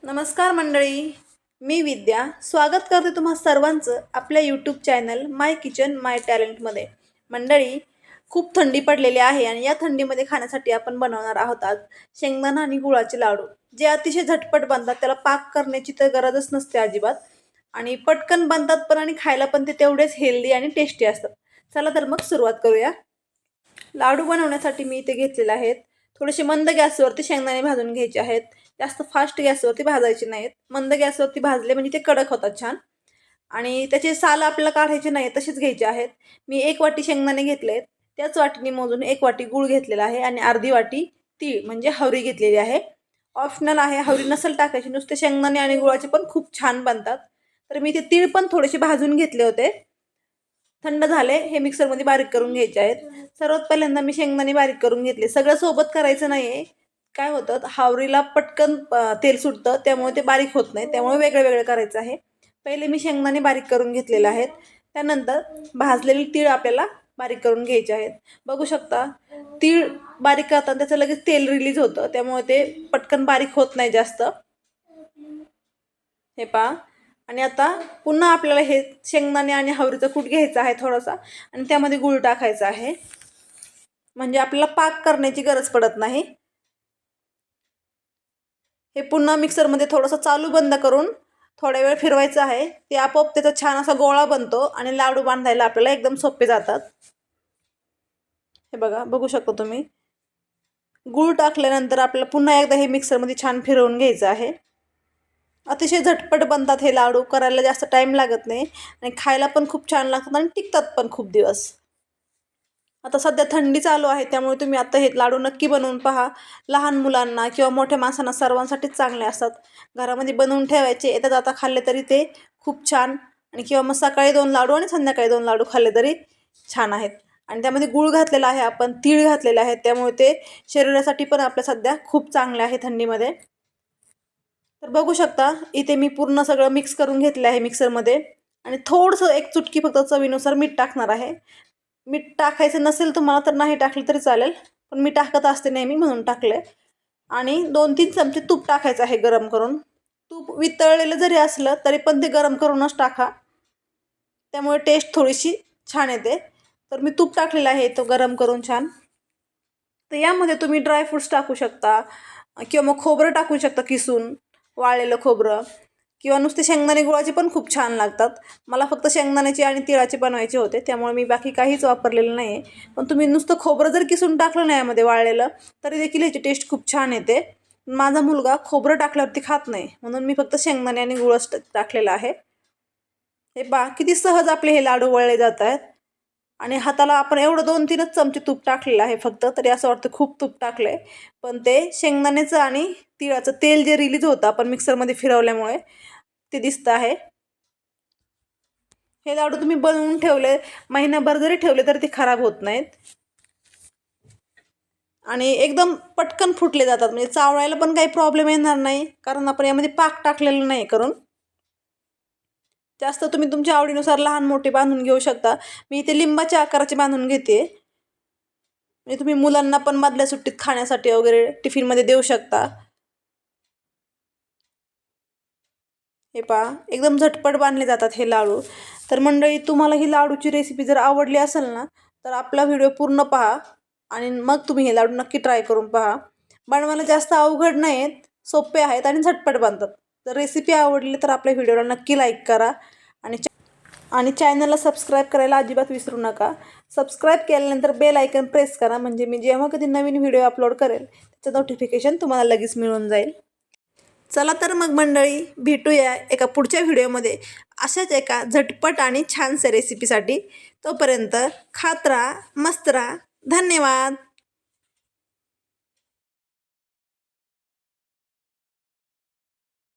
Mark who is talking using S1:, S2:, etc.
S1: नमस्कार मंडळी, मी विद्या स्वागत करते तुम्हा सर्वांचं आपल्या यूट्यूब चॅनल माय किचन माय टॅलेंटमध्ये। मंडळी, खूप थंडी पडलेली आहे आणि या थंडीमध्ये खाण्यासाठी आपण बनवणार आहोत आज शेंगदाणा आणि गुळाचे लाडू, जे अतिशय झटपट बनतात। त्याला पाक करण्याची तर गरजच नसते अजिबात आणि पटकन बनतात पण आणि खायला पण ते तेवढेच हेल्दी आणि टेस्टी असतात। चला तर मग सुरुवात करूया। लाडू बनवण्यासाठी मी इथे घेतलेले आहेत थोडेसे मंद गॅसवरती शेंगदाणे भाजून घ्यायचे आहेत। जास्त फास्ट गॅसवरती भाजायचे नाहीत, मंद गॅसवरती भाजले म्हणजे ते कडक होतात छान। आणि त्याचे साल आपल्याला काढायचे नाही, तसेच घ्यायचे आहेत। मी 1 वाटी शेंगदाणे घेतलेत, त्याच वाटीने मोजून 1 वाटी गूळ घेतलेला आहे आणि अर्धी वाटी तीळ म्हणजे हवरी घेतलेली आहे। ऑप्शनल आहे, हवरी नसेल टाकायची, नुसते शेंगदाणे आणि गुळाचे पण खूप छान बनतात। तर मी ते तीळ पण थोडेसे भाजून घेतले होते, थंड झाले, हे मिक्सरमध्ये बारीक करून घ्यायचे आहेत। सर्वात पहिल्यांदा मी शेंगदाणे बारीक करून घेतले, सगळं सोबत करायचं नाहीये। काय होतं, हावरीला पटकन तेल सुटतं, त्यामुळे ते बारीक होत नाही, त्यामुळे वेगळं वेगळं करायचं आहे। पहिले मी शेंगदाणे बारीक करून घेतलेले आहेत, त्यानंतर भाजलेले तीळ आपल्याला बारीक करून घ्यायचे आहेत। बघू शकता, तीळ बारीक करताना त्याचं लगेच तेल रिलीज होतं, त्यामुळे ते पटकन बारीक होत नाही जास्त, हे पहा। आणि आता पुन्हा आपल्याला हे शेंगदाणे आणि हवरीचा कूट घ्यायचा आहे थोडासा, आणि त्यामध्ये गूळ टाकायचा आहे, म्हणजे आपल्याला पाक करण्याची गरज पडत नाही। हे पुन्हा मिक्सरमध्ये थोडंसं चालू बंद करून थोडा वेळ फिरवायचं आहे, ते आपोआप त्याचा छान असा गोळा बनतो आणि लाडू बांधायला आपल्याला एकदम सोपे जातात। हे बघा, बघू शकता तुम्ही, गूळ टाकल्यानंतर आपल्याला पुन्हा एकदा हे मिक्सरमध्ये छान फिरवून घ्यायचं आहे। अतिशय झटपट बनतात हे लाडू, करायला जास्त टाइम लागत नाही आणि खायला पण खूप छान लागतात आणि टिकतात पण खूप दिवस। आता सध्या थंडी चालू आहे, त्यामुळे तुम्ही आता हे लाडू नक्की बनवून पहा। लहान मुलांना किंवा मोठ्या माणसांना सर्वांसाठीच चांगले असतात। घरामध्ये बनवून ठेवायचे, येता जाता खाल्ले तरी ते खूप छान, आणि किंवा मग सकाळी 2 लाडू आणि संध्याकाळी 2 लाडू खाल्ले तरी छान आहेत। आणि त्यामध्ये गूळ घातलेला आहे, आपण तीळ घातलेले आहेत, त्यामुळे ते शरीरासाठी पण आपल्या सध्या खूप चांगले आहे थंडीमध्ये। तर बघू शकता, इथे मी पूर्ण सगळं मिक्स करून घेतलं आहे मिक्सरमध्ये, आणि थोडंसं 1 चुटकी फक्त चवीनुसार मीठ टाकणार आहे। मीठ टाकायचं नसेल तुम्हाला तर नाही टाकलं तरी चालेल, पण मी टाकत असते नेहमी म्हणून टाकले। आणि 2-3 चमचे तूप टाकायचं आहे गरम करून। तूप वितळलेलं जरी असलं तरी पण ते गरम करूनच टाका, त्यामुळे टेस्ट थोडीशी छान येते। तर मी तूप टाकलेलं आहे तो गरम करून छान। तर यामध्ये तुम्ही ड्रायफ्रूट्स टाकू शकता किंवा मग खोबरं टाकू शकता किसून, वाळलेलं खोबरं, किंवा नुसते शेंगदाणे गुळाचे पण खूप छान लागतात। मला फक्त शेंगदाण्याचे आणि तिळाचे बनवायचे होते, त्यामुळे मी बाकी काहीच वापरलेलं नाही आहे। पण तुम्ही नुसतं खोबरं जर किसून टाकलं ना यामध्ये वाळलेलं, तरी देखील ह्याची टेस्ट खूप छान येते। माझा मुलगा खोबरं टाकल्यावरती खात नाही, म्हणून मी फक्त शेंगदाणे आणि गुळच टाकलेला आहे। हे पहा, किती सहज आपले हे लाडू वळले जात आहेत। आणि हाताला आपण एवढं 2-3च चमचे तूप टाकलेलं आहे फक्त, तरी असं वाटतं खूप तूप टाकलंय, पण ते शेंगदाण्याचं आणि तिळाचं तेल जे रिलीज होतं आपण मिक्सरमध्ये फिरवल्यामुळे ते दिसतं आहे। हे लाडू तुम्ही बनवून ठेवले, महिनाभर जरी ठेवले तरी ते खराब होत नाहीत आणि एकदम पटकन फुटले जातात, म्हणजे चावळायला पण काही प्रॉब्लेम येणार नाही, कारण आपण यामध्ये पाक टाकलेलं नाही करून। जास्त तुम्ही तुमच्या आवडीनुसार लहान मोठे बांधून घेऊ शकता। मी इथे लिंबाच्या आकाराचे बांधून घेते, म्हणजे तुम्ही मुलांना पण मधल्या सुट्टीत खाण्यासाठी वगैरे टिफिनमध्ये देऊ शकता। हे पहा, एकदम झटपट बांधले जातात हे लाडू। तर मंडळी, तुम्हाला ही लाडूची रेसिपी जर आवडली असेल ना, तर आपला व्हिडिओ पूर्ण पहा आणि मग तुम्ही हे लाडू नक्की ट्राय करून पहा। बनवायला जास्त अवघड नाहीत, सोपे आहेत आणि झटपट बनतात। जर रेसिपी आवडली तर आपल्या व्हिडिओला नक्की लाईक करा आणि चॅनलला सबस्क्राईब करायला अजिबात विसरू नका। सबस्क्राईब केल्यानंतर बेल आयकन प्रेस करा, म्हणजे मी जेव्हा कधी नवीन व्हिडिओ अपलोड करेल त्याचं नोटिफिकेशन तुम्हाला लगेच मिळून जाईल। चला तर मग मंडळी, भेटूया एका पुढच्या व्हिडिओमध्ये अशाच एका झटपट आणि छानशा रेसिपीसाठी। तोपर्यंत खात राहा, मस्त राहा, धन्यवाद।